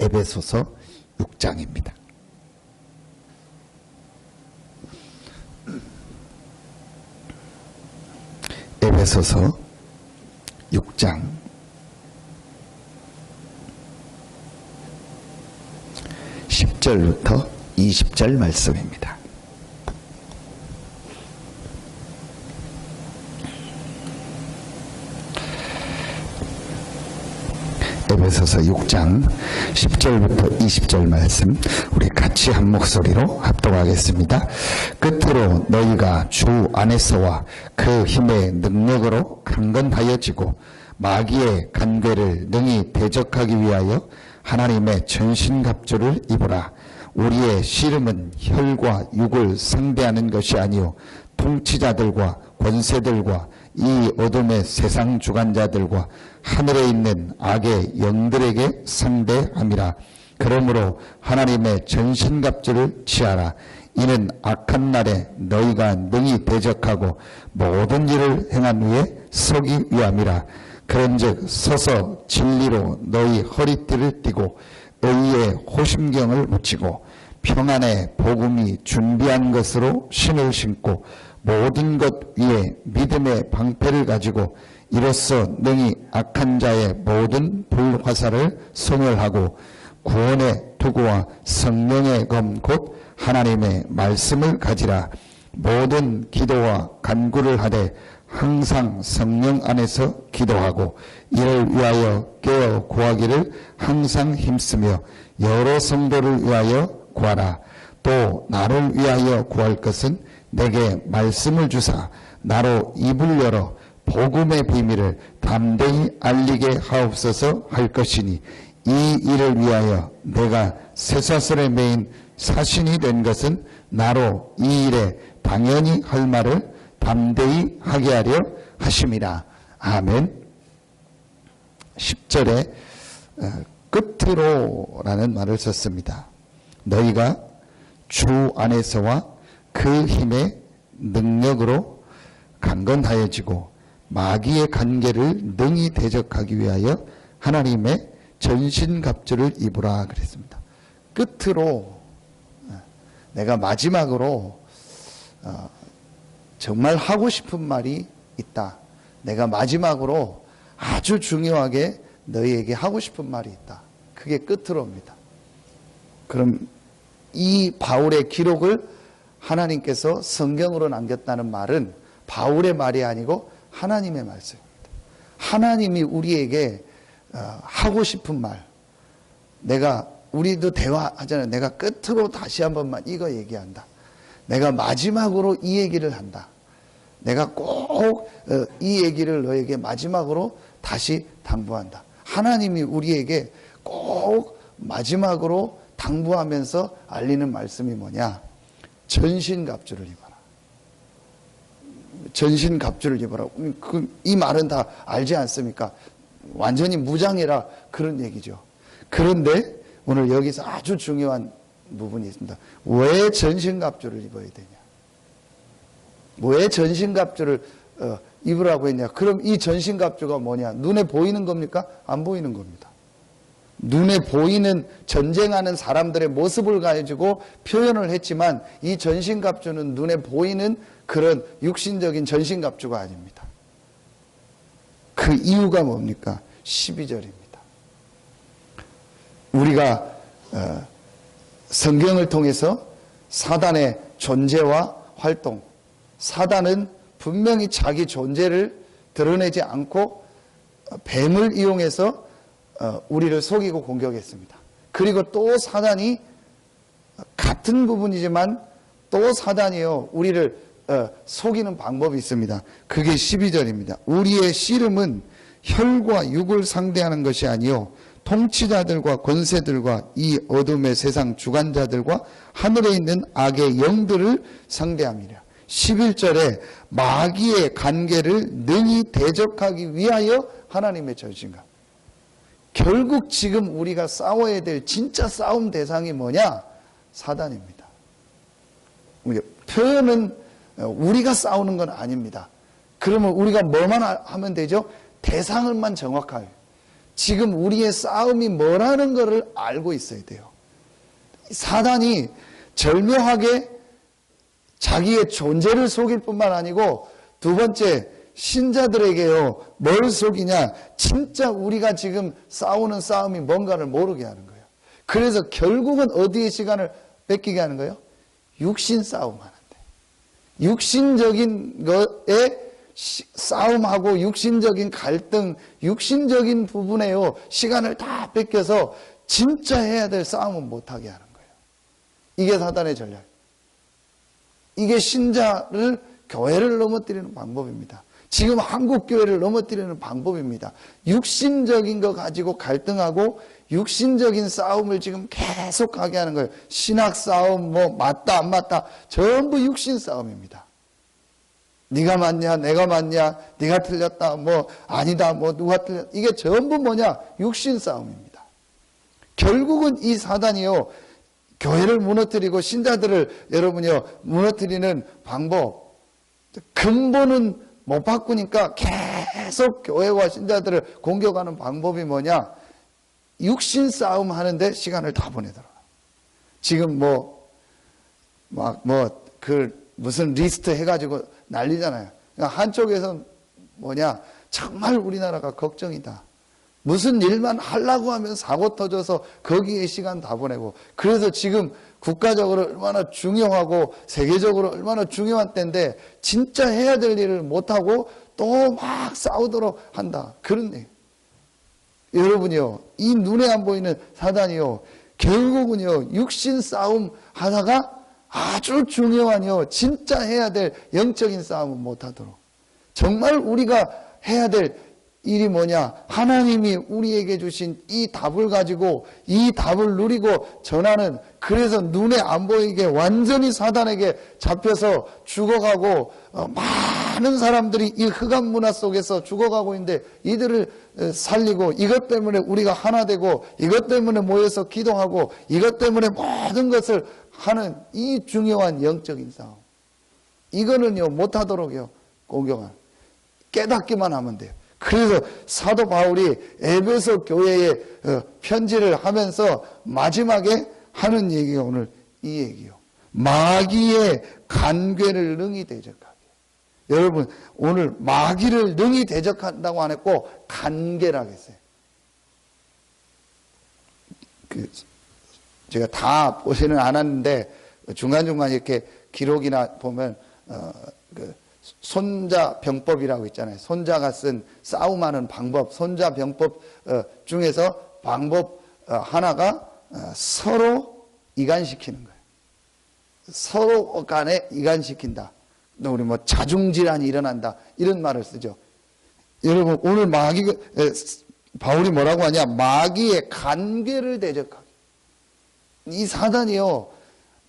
에베소서 6장입니다. 에베소서 6장 10절부터 20절 말씀입니다. 에베소서 6장 10절부터 20절 말씀 우리 같이 한 목소리로 합독하겠습니다. 끝으로 너희가 주 안에서와 그 힘의 능력으로 강건하여지고 마귀의 간궤를 능히 대적하기 위하여 하나님의 전신갑주를 입으라. 우리의 씨름은 혈과 육을 상대하는 것이 아니요 통치자들과 권세들과 이 어둠의 세상 주관자들과 하늘에 있는 악의 영들에게 상대함이라. 그러므로 하나님의 전신갑주를 취하라. 이는 악한 날에 너희가 능히 대적하고 모든 일을 행한 후에 서기 위함이라. 그런즉 서서 진리로 너희 허리띠를 띠고 의의 호심경을 붙이고 평안의 복음이 준비한 것으로 신을 신고 모든 것 위에 믿음의 방패를 가지고 이로써 능히 악한 자의 모든 불화살을 소멸하고 구원의 도구와 성령의 검 곧 하나님의 말씀을 가지라. 모든 기도와 간구를 하되 항상 성령 안에서 기도하고 이를 위하여 깨어 구하기를 항상 힘쓰며 여러 성도를 위하여 구하라. 또 나를 위하여 구할 것은 내게 말씀을 주사 나로 입을 열어 복음의 비밀을 담대히 알리게 하옵소서 할 것이니 이 일을 위하여 내가 쇠사슬에 매인 사신이 된 것은 나로 이 일에 당연히 할 말을 담대히 하게 하려 하심이라. 아멘. 10절에 끝으로라는 말을 썼습니다. 너희가 주 안에서와 그 힘의 능력으로 강건하여지고 마귀의 간계를 능히 대적하기 위하여 하나님의 전신갑주를 입으라 그랬습니다. 끝으로 내가 마지막으로 정말 하고 싶은 말이 있다. 내가 마지막으로 아주 중요하게 너희에게 하고 싶은 말이 있다. 그게 끝으로입니다. 그럼 이 바울의 기록을 하나님께서 성경으로 남겼다는 말은 바울의 말이 아니고 하나님의 말씀입니다. 하나님이 우리에게 하고 싶은 말, 우리도 대화하잖아요. 내가 끝으로 다시 한 번만 이거 얘기한다. 내가 마지막으로 이 얘기를 한다. 내가 꼭 이 얘기를 너에게 마지막으로 다시 당부한다. 하나님이 우리에게 꼭 마지막으로 당부하면서 알리는 말씀이 뭐냐? 전신갑주를 입어라. 전신갑주를 입어라. 이 말은 다 알지 않습니까? 완전히 무장해라 그런 얘기죠. 그런데 오늘 여기서 아주 중요한 부분이 있습니다. 왜 전신갑주를 입어야 되냐? 왜 전신갑주를 입으라고 했냐? 그럼 이 전신갑주가 뭐냐? 눈에 보이는 겁니까? 안 보이는 겁니다. 눈에 보이는 전쟁하는 사람들의 모습을 가지고 표현을 했지만 이 전신갑주는 눈에 보이는 그런 육신적인 전신갑주가 아닙니다. 그 이유가 뭡니까? 12절입니다. 우리가 성경을 통해서 사단의 존재와 활동, 사단은 분명히 자기 존재를 드러내지 않고 뱀을 이용해서 우리를 속이고 공격했습니다. 그리고 또 사단이 같은 부분이지만 또 사단이요 우리를 속이는 방법이 있습니다. 그게 12절입니다. 우리의 씨름은 혈과 육을 상대하는 것이 아니요 통치자들과 권세들과 이 어둠의 세상 주관자들과 하늘에 있는 악의 영들을 상대함이라. 11절에 마귀의 간계를 능히 대적하기 위하여 하나님의 전신갑. 결국 지금 우리가 싸워야 될 진짜 싸움 대상이 뭐냐? 사단입니다. 표현은 우리가 싸우는 건 아닙니다. 그러면 우리가 뭐만 하면 되죠? 대상을만 정확하게. 지금 우리의 싸움이 뭐라는 것을 알고 있어야 돼요. 사단이 절묘하게 자기의 존재를 속일 뿐만 아니고 두 번째, 신자들에게요, 뭘 속이냐? 진짜 우리가 지금 싸우는 싸움이 뭔가를 모르게 하는 거예요. 그래서 결국은 어디에 시간을 뺏기게 하는 거예요? 육신 싸움 하는데. 육신적인 것에 싸움하고 육신적인 갈등, 육신적인 부분에요, 시간을 다 뺏겨서 진짜 해야 될 싸움은 못하게 하는 거예요. 이게 사단의 전략. 이게 신자를, 교회를 넘어뜨리는 방법입니다. 지금 한국 교회를 넘어뜨리는 방법입니다. 육신적인 거 가지고 갈등하고 육신적인 싸움을 지금 계속 가게 하는 거예요. 신학 싸움, 뭐 맞다 안 맞다, 전부 육신 싸움입니다. 네가 맞냐, 내가 맞냐, 네가 틀렸다, 뭐 아니다, 뭐 누가 틀렸다, 이게 전부 뭐냐? 육신 싸움입니다. 결국은 이 사단이요, 교회를 무너뜨리고 신자들을 여러분이요 무너뜨리는 방법, 근본은 못 바꾸니까 계속 교회와 신자들을 공격하는 방법이 뭐냐? 육신 싸움 하는데 시간을 다 보내더라. 지금 무슨 리스트 해가지고 난리잖아요. 그러니까 한쪽에서는 뭐냐? 정말 우리나라가 걱정이다. 무슨 일만 하려고 하면 사고 터져서 거기에 시간 다 보내고, 그래서 지금 국가적으로 얼마나 중요하고 세계적으로 얼마나 중요한 때인데 진짜 해야 될 일을 못하고 또 막 싸우도록 한다. 그런 얘기. 여러분이요, 이 눈에 안 보이는 사단이요, 결국은요, 육신 싸움 하다가 아주 중요한요, 진짜 해야 될 영적인 싸움은 못하도록. 정말 우리가 해야 될 일이 뭐냐? 하나님이 우리에게 주신 이 답을 가지고 이 답을 누리고 전하는, 그래서 눈에 안 보이게 완전히 사단에게 잡혀서 죽어가고 많은 사람들이 이 흑암 문화 속에서 죽어가고 있는데, 이들을 살리고 이것 때문에 우리가 하나 되고 이것 때문에 모여서 기도하고 이것 때문에 모든 것을 하는 이 중요한 영적인 싸움, 이거는요 못하도록요 공경한, 깨닫기만 하면 돼요. 그래서 사도 바울이 에베소 교회에 편지를 하면서 마지막에 하는 얘기가 오늘 이 얘기요. 마귀의 간궤를 능히 대적하게. 여러분, 오늘 마귀를 능히 대적한다고 안 했고 간궤라고 했어요. 제가 다 보지는 않았는데 중간중간 이렇게 기록이나 보면 손자병법이라고 있잖아요. 손자가 쓴 싸움하는 방법, 손자병법 중에서 방법 하나가 서로 이간시키는 거예요. 서로 간에 이간시킨다. 우리 뭐 자중질환이 일어난다, 이런 말을 쓰죠. 여러분, 오늘 바울이 뭐라고 하냐? 마귀의 간궤를 대적하게. 이 사단이요,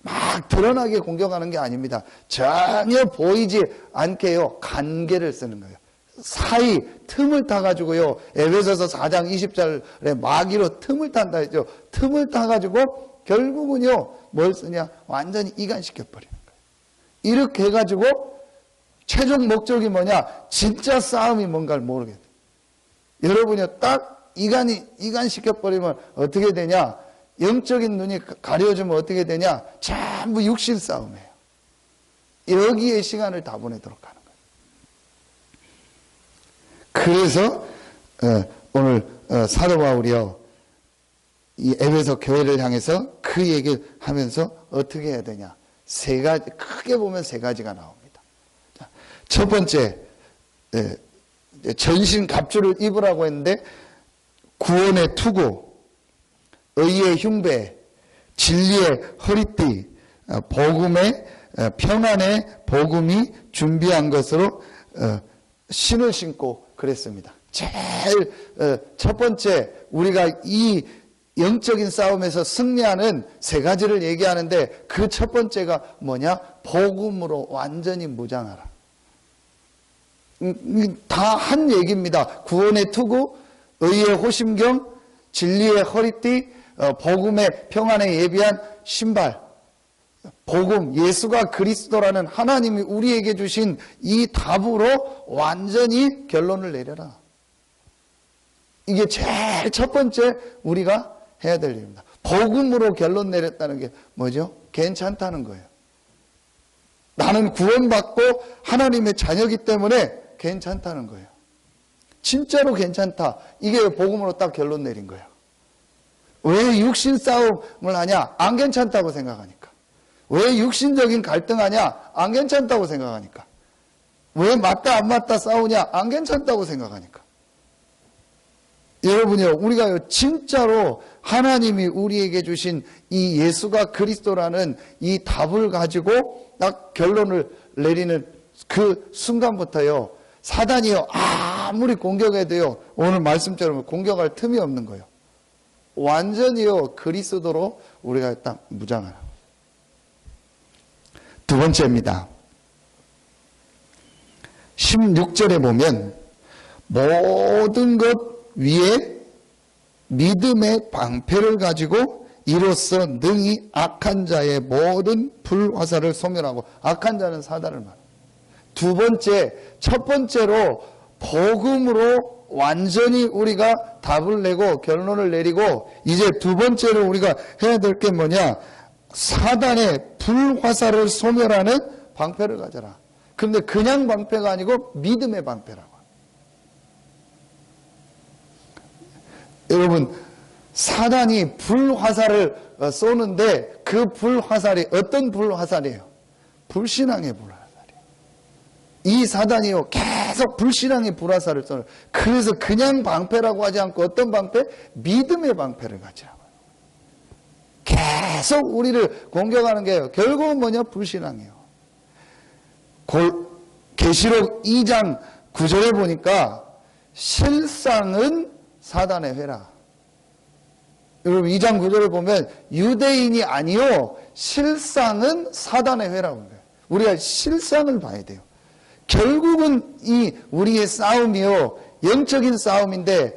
막 드러나게 공격하는 게 아닙니다. 전혀 보이지 않게요, 간궤를 쓰는 거예요. 사이 틈을 타가지고요, 에베소서 4장 20절에 마귀로 틈을 탄다 했죠. 틈을 타가지고 결국은요 뭘 쓰냐? 완전히 이간시켜버리는 거예요. 이렇게 해가지고 최종 목적이 뭐냐? 진짜 싸움이 뭔가를 모르겠다. 여러분이요, 딱 이간시켜버리면 어떻게 되냐? 영적인 눈이 가려지면 어떻게 되냐? 전부 육신 싸움이에요. 여기에 시간을 다 보내도록 하는 거예요. 그래서 오늘 사도 바울이요, 이 에베소 교회를 향해서 그 얘기를 하면서 어떻게 해야 되냐? 세 가지, 크게 보면 세 가지가 나옵니다. 첫 번째, 전신 갑주를 입으라고 했는데 구원의 투구, 의의 흉배, 진리의 허리띠, 복음의 평안의 복음이 준비한 것으로 신을 신고 그랬습니다. 제일 첫 번째, 우리가 이 영적인 싸움에서 승리하는 세 가지를 얘기하는데 그 첫 번째가 뭐냐? 복음으로 완전히 무장하라. 다 한 얘기입니다. 구원의 투구, 의의 호심경, 진리의 허리띠, 복음의 평안에 예비한 신발. 복음, 예수가 그리스도라는 하나님이 우리에게 주신 이 답으로 완전히 결론을 내려라. 이게 제일 첫 번째 우리가 해야 될 일입니다. 복음으로 결론 내렸다는 게 뭐죠? 괜찮다는 거예요. 나는 구원받고 하나님의 자녀이기 때문에 괜찮다는 거예요. 진짜로 괜찮다. 이게 복음으로 딱 결론 내린 거예요. 왜 육신 싸움을 하냐? 안 괜찮다고 생각하니까. 왜 육신적인 갈등하냐? 안 괜찮다고 생각하니까. 왜 맞다 안 맞다 싸우냐? 안 괜찮다고 생각하니까. 여러분요, 우리가 진짜로 하나님이 우리에게 주신 이 예수가 그리스도라는 이 답을 가지고 딱 결론을 내리는 그 순간부터요, 사단이요, 아무리 공격해도요, 오늘 말씀처럼 공격할 틈이 없는 거예요. 완전히요, 그리스도로 우리가 딱 무장하라. 두 번째입니다. 16절에 보면 모든 것 위에 믿음의 방패를 가지고 이로써 능히 악한 자의 모든 불화살을 소멸하고, 악한 자는 사단을 말합니다. 두 번째, 첫 번째로 복음으로 완전히 우리가 답을 내고 결론을 내리고, 이제 두 번째로 우리가 해야 될 게 뭐냐? 사단의 불화살을 소멸하는 방패를 가져라. 근데 그냥 방패가 아니고 믿음의 방패라고. 여러분, 사단이 불화살을 쏘는데 그 불화살이 어떤 불화살이에요? 불신앙의 불화살이에요. 이 사단이요, 계속 불신앙의 불화살을 쏘는. 그래서 그냥 방패라고 하지 않고 어떤 방패? 믿음의 방패를 가지라고. 계속 우리를 공격하는 게 결국은 뭐냐? 불신앙이에요. 계시록 2장 9절에 보니까 실상은 사단의 회라. 여러분 2장 9절에 보면 유대인이 아니요 실상은 사단의 회라고 합니다. 우리가 실상을 봐야 돼요. 결국은 이 우리의 싸움이요 영적인 싸움인데,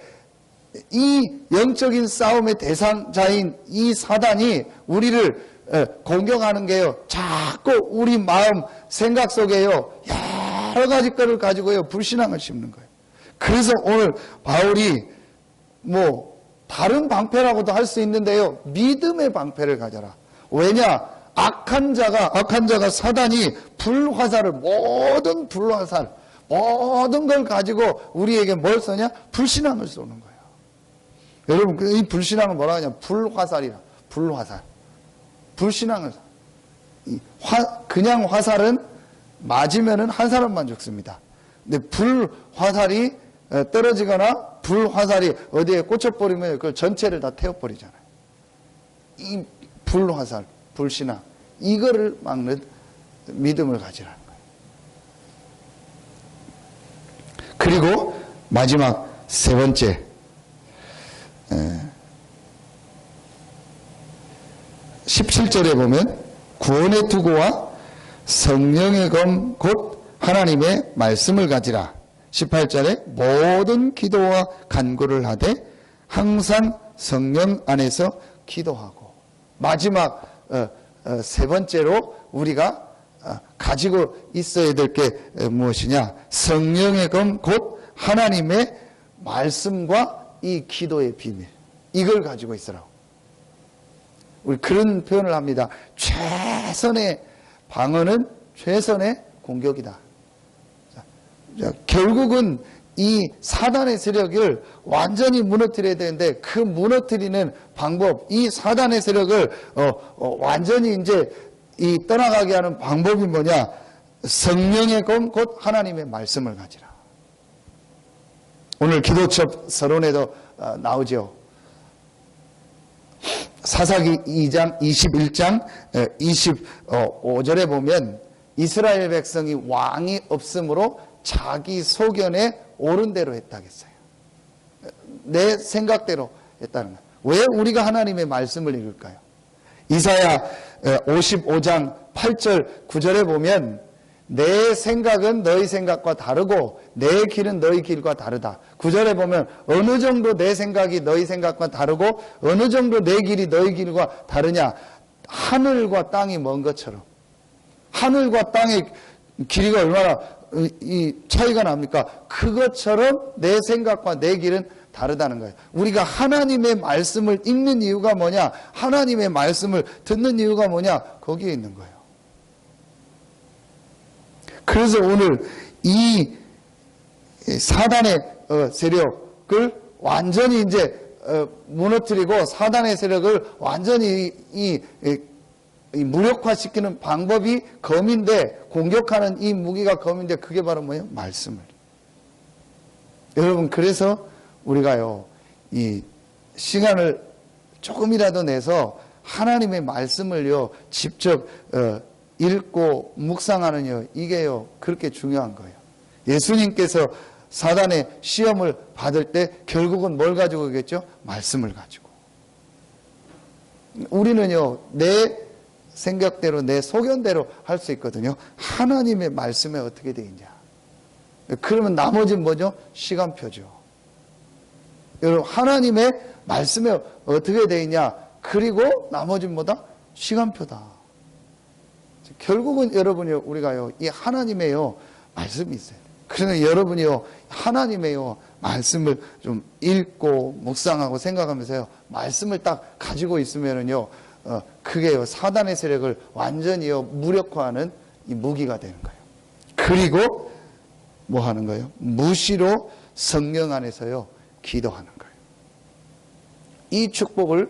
이 영적인 싸움의 대상자인 이 사단이 우리를 공격하는 게요, 자꾸 우리 마음 생각 속에요 여러 가지 것을 가지고요 불신앙을 심는 거예요. 그래서 오늘 바울이 다른 방패라고도 할 수 있는데요, 믿음의 방패를 가져라. 왜냐? 악한 자가 사단이 불화살을, 모든 불화살, 모든 걸 가지고 우리에게 뭘 쏘냐? 불신앙을 쏘는 거예요. 여러분, 이 불신앙을 뭐라 하냐? 불화살이라. 불화살. 불신앙을. 그냥 화살은 맞으면은 한 사람만 죽습니다. 근데 불화살이 떨어지거나 불화살이 어디에 꽂혀버리면 그걸 전체를 다 태워버리잖아요. 이 불화살, 불신앙, 이거를 막는 믿음을 가지라는 거예요. 그리고 마지막 세 번째, 17절에 보면 구원의 투구와 성령의 검 곧 하나님의 말씀을 가지라. 18절에 모든 기도와 간구를 하되 항상 성령 안에서 기도하고. 마지막 세 번째로 우리가 가지고 있어야 될 게 무엇이냐? 성령의 검 곧 하나님의 말씀과 이 기도의 비밀, 이걸 가지고 있으라고. 우리 그런 표현을 합니다. 최선의 방어는 최선의 공격이다. 자, 결국은 이 사단의 세력을 완전히 무너뜨려야 되는데, 그 무너뜨리는 방법, 이 사단의 세력을 완전히 이제 떠나가게 하는 방법이 뭐냐? 성령의 검 곧 하나님의 말씀을 가지라. 오늘 기도첩 서론에도 나오죠. 사사기 2장 21장 25절에 보면 이스라엘 백성이 왕이 없으므로 자기 소견에 옳은 대로 했다겠어요. 내 생각대로 했다는 거예요. 왜 우리가 하나님의 말씀을 읽을까요? 이사야 55장 8절 9절에 보면 내 생각은 너희 생각과 다르고 내 길은 너희 길과 다르다. 9절에 보면 어느 정도 내 생각이 너희 생각과 다르고 어느 정도 내 길이 너희 길과 다르냐? 하늘과 땅이 먼 것처럼. 하늘과 땅의 길이가 얼마나 이 차이가 납니까? 그것처럼 내 생각과 내 길은 다르다는 거예요. 우리가 하나님의 말씀을 읽는 이유가 뭐냐? 하나님의 말씀을 듣는 이유가 뭐냐? 거기에 있는 거예요. 그래서 오늘 이 사단의 세력을 완전히 이제 무너뜨리고 사단의 세력을 완전히 이 무력화시키는 방법이 검인데, 공격하는 이 무기가 검인데, 그게 바로 뭐예요? 말씀을. 여러분, 그래서 우리가요, 이 시간을 조금이라도 내서 하나님의 말씀을요, 직접 읽고 묵상하는요, 이게요, 그렇게 중요한 거예요. 예수님께서 사단의 시험을 받을 때 결국은 뭘 가지고 오겠죠? 말씀을 가지고. 우리는요, 내 생각대로, 내 소견대로 할 수 있거든요. 하나님의 말씀에 어떻게 되어 있냐. 그러면 나머지는 뭐죠? 시간표죠. 여러분, 하나님의 말씀에 어떻게 되어 있냐. 그리고 나머지는 뭐다? 시간표다. 결국은 여러분이요, 우리가요, 이 하나님의요, 말씀이 있어요. 그러면 여러분이요, 하나님의요, 말씀을 좀 읽고 묵상하고 생각하면서요, 말씀을 딱 가지고 있으면은요, 그게요, 사단의 세력을 완전히요, 무력화하는 이 무기가 되는 거예요. 그리고 뭐 하는 거예요? 무시로 성령 안에서요, 기도하는 거예요. 이 축복을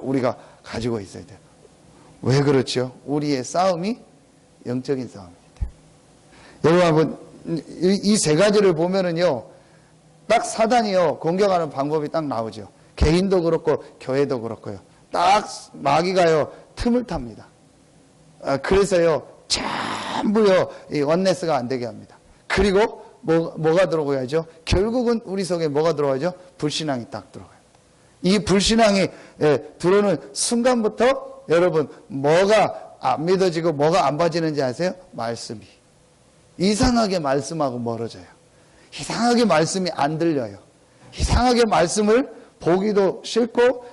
우리가 가지고 있어야 돼요. 왜 그렇죠? 우리의 싸움이 영적인 싸움입니다. 여러분, 이 세 가지를 보면은요, 딱 사단이요, 공격하는 방법이 딱 나오죠. 개인도 그렇고, 교회도 그렇고요. 딱 마귀가요, 틈을 탑니다. 그래서요, 전부요, 이 원네스가 안 되게 합니다. 그리고 뭐가 들어가야죠? 결국은 우리 속에 뭐가 들어가죠? 불신앙이 딱 들어가요. 이 불신앙이 들어오는 순간부터 여러분, 뭐가 안 믿어지고 뭐가 안 봐지는지 아세요? 말씀이. 이상하게 말씀하고 멀어져요. 이상하게 말씀이 안 들려요. 이상하게 말씀을 보기도 싫고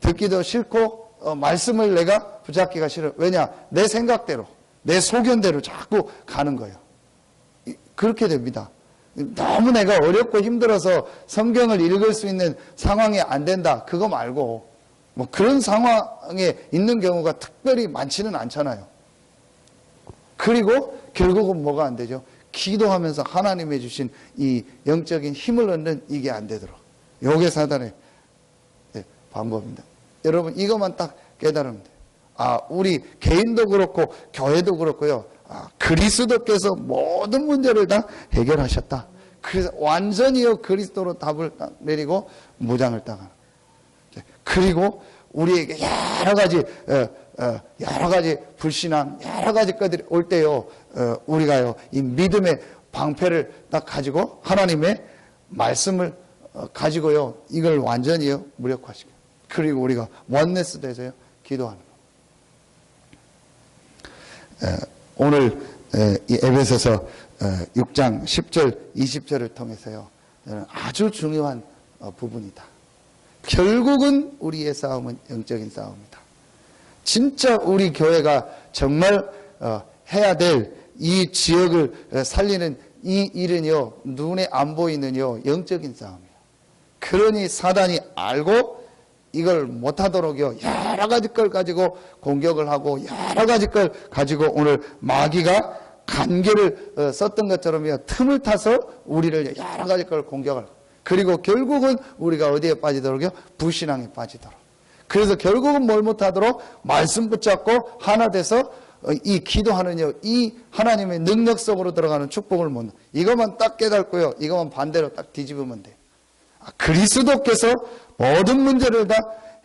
듣기도 싫고 말씀을 내가 붙잡기가 싫어요. 왜냐? 내 생각대로, 내 소견대로 자꾸 가는 거예요. 그렇게 됩니다. 너무 내가 어렵고 힘들어서 성경을 읽을 수 있는 상황이 안 된다. 그거 말고 뭐 그런 상황에 있는 경우가 특별히 많지는 않잖아요. 그리고 결국은 뭐가 안 되죠? 기도하면서 하나님이 주신 이 영적인 힘을 얻는 이게 안 되도록. 요게 사단의 방법입니다. 여러분, 이것만 딱 깨달으면 돼요. 우리 개인도 그렇고 교회도 그렇고요. 그리스도께서 모든 문제를 다 해결하셨다. 그래서 완전히요, 그리스도로 답을 딱 내리고 무장을 따가는. 그리고 우리에게 여러 가지 불신앙, 여러 가지 것들이 올 때요, 우리가요, 이 믿음의 방패를 딱 가지고 하나님의 말씀을 가지고요, 이걸 완전히요, 무력화시켜요. 그리고 우리가 원네스 돼서요, 기도하는 거예요. 오늘 이 에베소서 6장 10절, 20절을 통해서요, 아주 중요한 부분이다. 결국은 우리의 싸움은 영적인 싸움이다. 진짜 우리 교회가 정말 해야 될 이 지역을 살리는 이 일은요, 눈에 안 보이는요, 영적인 싸움이에요. 그러니 사단이 알고 이걸 못하도록요, 여러 가지 걸 가지고 공격을 하고 여러 가지 걸 가지고 오늘 마귀가 간계를 썼던 것처럼요, 틈을 타서 우리를 여러 가지 걸 공격을, 그리고 결국은 우리가 어디에 빠지도록요? 불신앙에 빠지도록. 그래서 결국은 뭘 못하도록? 말씀 붙잡고 하나 돼서 이 기도하는요, 이 하나님의 능력 속으로 들어가는 축복을 못. 이것만 딱 깨닫고요, 이것만 반대로 딱 뒤집으면 돼. 그리스도께서 모든 문제를 다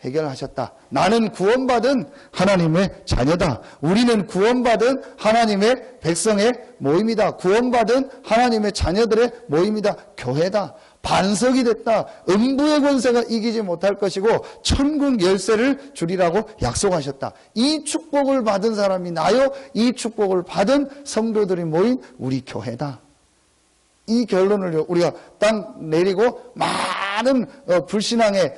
해결하셨다. 나는 구원받은 하나님의 자녀다. 우리는 구원받은 하나님의 백성의 모임이다. 구원받은 하나님의 자녀들의 모임이다. 교회다. 반석이 됐다. 음부의 권세가 이기지 못할 것이고 천국 열쇠를 주리라고 약속하셨다. 이 축복을 받은 사람이 나요. 이 축복을 받은 성도들이 모인 우리 교회다. 이 결론을 우리가 딱 내리고 많은 불신앙의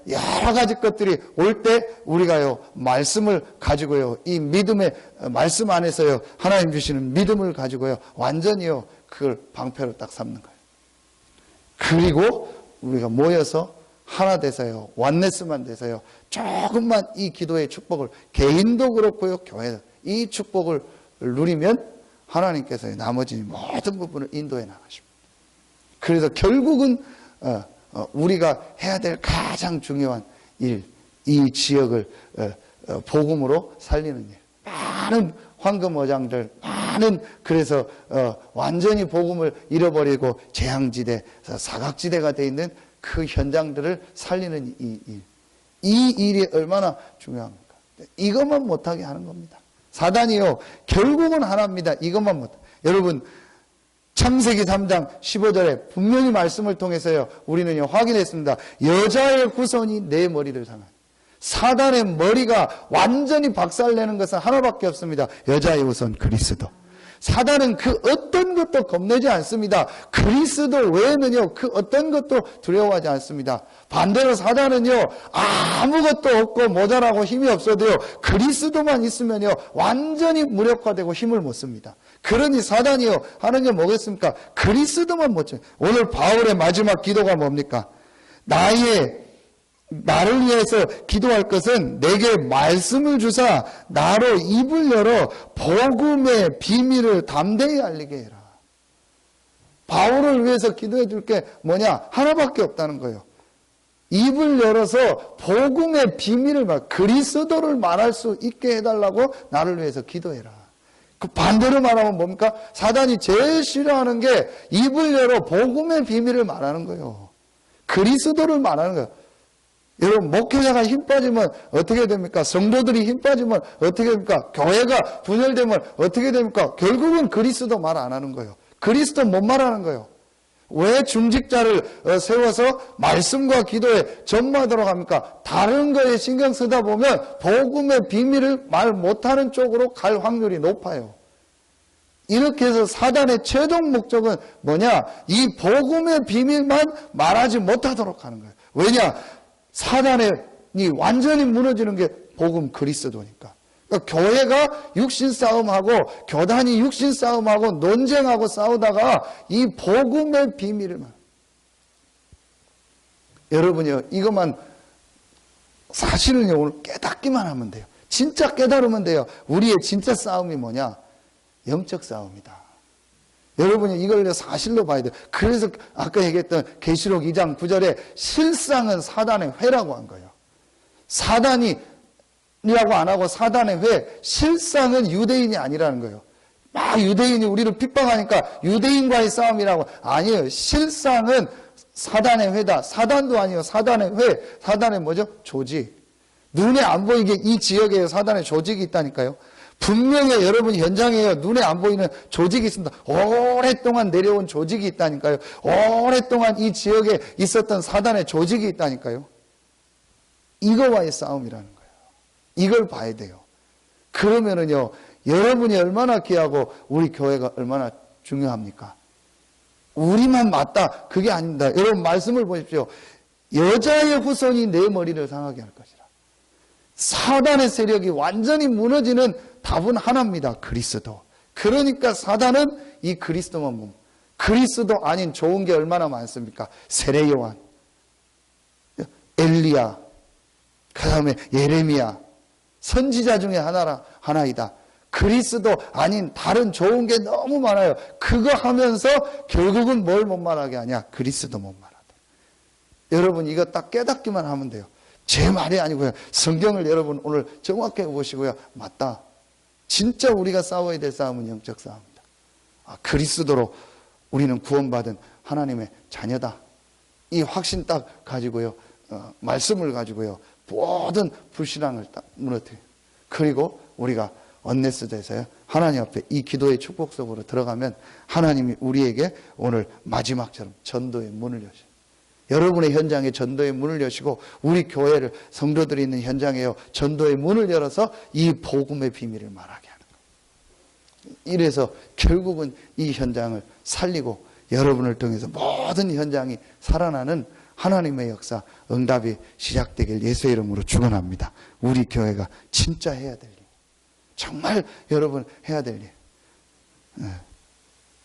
여러 가지 것들이 올 때 우리가요, 말씀을 가지고요, 이 믿음의 말씀 안에서요, 하나님 주시는 믿음을 가지고요, 완전히요, 그걸 방패로 딱 삼는 거예요. 그리고 우리가 모여서 하나 돼서요, 완네스만 돼서요, 조금만 이 기도의 축복을, 개인도 그렇고요, 교회, 이 축복을 누리면 하나님께서 나머지 모든 부분을 인도해 나가십니다. 그래서 결국은 우리가 해야 될 가장 중요한 일, 이 지역을 복음으로 살리는 일. 많은 황금어장들, 많은, 그래서 완전히 복음을 잃어버리고 재앙지대, 사각지대가 되어 있는 그 현장들을 살리는 이 일. 이 일이 얼마나 중요합니까? 이것만 못하게 하는 겁니다. 사단이요, 결국은 하나입니다. 이것만 못. 여러분, 창세기 3장 15절에 분명히 말씀을 통해서요, 우리는요, 확인했습니다. 여자의 후손이 내 머리를 상한. 사단의 머리가 완전히 박살내는 것은 하나밖에 없습니다. 여자의 후손 그리스도. 사단은 그 어떤 것도 겁내지 않습니다. 그리스도 외에는요, 그 어떤 것도 두려워하지 않습니다. 반대로 사단은요, 아무것도 없고 모자라고 힘이 없어도요, 그리스도만 있으면요, 완전히 무력화되고 힘을 못 씁니다. 그러니 사단이요, 하는 게 뭐겠습니까? 그리스도만 못 쳐요. 오늘 바울의 마지막 기도가 뭡니까? 나를 위해서 기도할 것은 내게 말씀을 주사 나로 입을 열어 복음의 비밀을 담대히 알리게 해라. 바울을 위해서 기도해 줄 게 뭐냐? 하나밖에 없다는 거예요. 입을 열어서 복음의 비밀을 그리스도를 말할 수 있게 해달라고 나를 위해서 기도해라. 그 반대로 말하면 뭡니까? 사단이 제일 싫어하는 게 입을 열어 복음의 비밀을 말하는 거예요. 그리스도를 말하는 거예요. 여러분, 목회자가 힘 빠지면 어떻게 됩니까? 성도들이 힘 빠지면 어떻게 됩니까? 교회가 분열되면 어떻게 됩니까? 결국은 그리스도 말 안 하는 거예요. 그리스도 못 말하는 거예요. 왜 중직자를 세워서 말씀과 기도에 전무하도록 합니까? 다른 거에 신경 쓰다 보면 복음의 비밀을 말 못하는 쪽으로 갈 확률이 높아요. 이렇게 해서 사단의 최종 목적은 뭐냐? 이 복음의 비밀만 말하지 못하도록 하는 거예요. 왜냐? 사단이 완전히 무너지는 게 복음 그리스도니까. 그러니까 교회가 육신 싸움하고 교단이 육신 싸움하고 논쟁하고 싸우다가 이 복음의 비밀을 여러분이요, 이것만 사실은요, 오늘 깨닫기만 하면 돼요. 진짜 깨달으면 돼요. 우리의 진짜 싸움이 뭐냐? 영적 싸움이다. 여러분이 이걸 사실로 봐야 돼요. 그래서 아까 얘기했던 계시록 2장 9절에 실상은 사단의 회라고 한 거예요. 사단이라고 안 하고 사단의 회, 실상은 유대인이 아니라는 거예요. 막 유대인이 우리를 핍박하니까 유대인과의 싸움이라고. 아니에요. 실상은 사단의 회다. 사단도 아니에요. 사단의 회. 사단의 뭐죠? 조직. 눈에 안 보이게 이 지역에 사단의 조직이 있다니까요. 분명히 여러분 현장에 눈에 안 보이는 조직이 있습니다. 오랫동안 내려온 조직이 있다니까요. 오랫동안 이 지역에 있었던 사단의 조직이 있다니까요. 이거와의 싸움이라는 거예요. 이걸 봐야 돼요. 그러면은요, 여러분이 얼마나 귀하고 우리 교회가 얼마나 중요합니까? 우리만 맞다, 그게 아닙니다. 여러분 말씀을 보십시오. 여자의 후손이 내 머리를 상하게 할 것이라. 사단의 세력이 완전히 무너지는 답은 하나입니다. 그리스도. 그러니까 사단은 이 그리스도만 봅니다. 그리스도 아닌 좋은 게 얼마나 많습니까? 세례 요한, 엘리야, 그 다음에 예레미야, 선지자 중에 하나이다. 그리스도 아닌 다른 좋은 게 너무 많아요. 그거 하면서 결국은 뭘 못 말하게 하냐? 그리스도 못 말하다. 여러분 이거 딱 깨닫기만 하면 돼요. 제 말이 아니고요. 성경을 여러분 오늘 정확하게 보시고요. 맞다. 진짜 우리가 싸워야 될 싸움은 영적 싸움이다. 그리스도로 우리는 구원받은 하나님의 자녀다. 이 확신 딱 가지고요. 말씀을 가지고요. 모든 불신앙을 딱 무너뜨려. 그리고 우리가 언네스에서요. 하나님 앞에 이 기도의 축복 속으로 들어가면 하나님이 우리에게 오늘 마지막처럼 전도의 문을 여셔. 여러분의 현장에 전도의 문을 여시고 우리 교회를 성도들이 있는 현장에요. 전도의 문을 열어서 이 복음의 비밀을 말하게 하는 거예요. 이래서 결국은 이 현장을 살리고 여러분을 통해서 모든 현장이 살아나는 하나님의 역사, 응답이 시작되길 예수의 이름으로 축원합니다. 우리 교회가 진짜 해야 될 일. 정말 여러분 해야 될 일.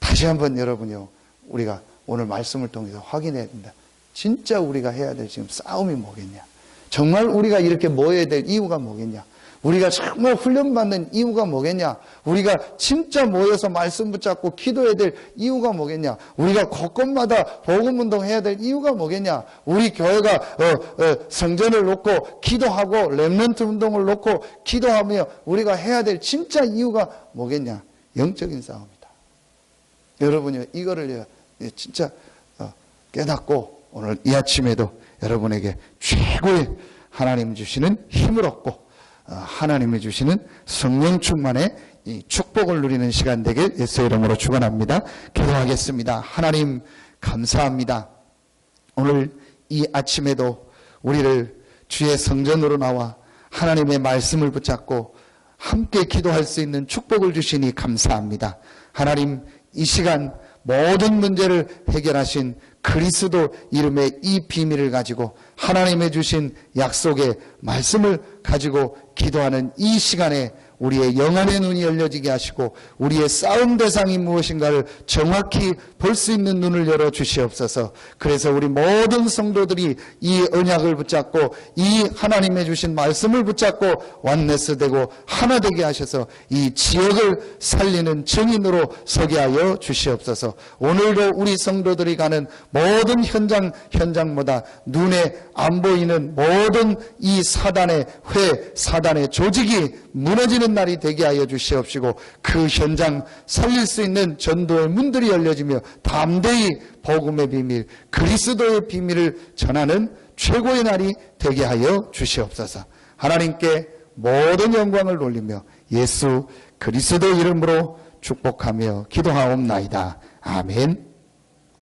다시 한번 여러분요. 우리가 오늘 말씀을 통해서 확인해야 된다. 진짜 우리가 해야 될 지금 싸움이 뭐겠냐? 정말 우리가 이렇게 모여야 될 이유가 뭐겠냐? 우리가 정말 훈련받는 이유가 뭐겠냐? 우리가 진짜 모여서 말씀 붙잡고 기도해야 될 이유가 뭐겠냐? 우리가 곳곳마다 복음운동 해야 될 이유가 뭐겠냐? 우리 교회가 성전을 놓고 기도하고 렘넌트 운동을 놓고 기도하며 우리가 해야 될 진짜 이유가 뭐겠냐? 영적인 싸움이다. 여러분이 이거를 진짜 깨닫고 오늘 이 아침에도 여러분에게 최고의 하나님 주시는 힘을 얻고 하나님이 주시는 성령 충만의 이 축복을 누리는 시간 되길 예수의 이름으로 축원합니다. 기도하겠습니다. 하나님 감사합니다. 오늘 이 아침에도 우리를 주의 성전으로 나와 하나님의 말씀을 붙잡고 함께 기도할 수 있는 축복을 주시니 감사합니다. 하나님 이 시간 모든 문제를 해결하신 그리스도 이름의 이 비밀을 가지고 하나님의 주신 약속의 말씀을 가지고 기도하는 이 시간에 우리의 영안의 눈이 열려지게 하시고 우리의 싸움 대상이 무엇인가를 정확히 볼 수 있는 눈을 열어 주시옵소서. 그래서 우리 모든 성도들이 이 언약을 붙잡고 이 하나님의 주신 말씀을 붙잡고 원네스 되고 하나 되게 하셔서 이 지역을 살리는 증인으로 서게 하여 주시옵소서. 오늘도 우리 성도들이 가는 모든 현장보다 눈에 안 보이는 모든 이 사단의 사단의 조직이 무너지는 날이 되게 하여 주시옵시고 그 현장 살릴 수 있는 전도의 문들이 열려지며 담대히 복음의 비밀, 그리스도의 비밀을 전하는 최고의 날이 되게 하여 주시옵소서. 하나님께 모든 영광을 돌리며 예수 그리스도 이름으로 축복하며 기도하옵나이다. 아멘.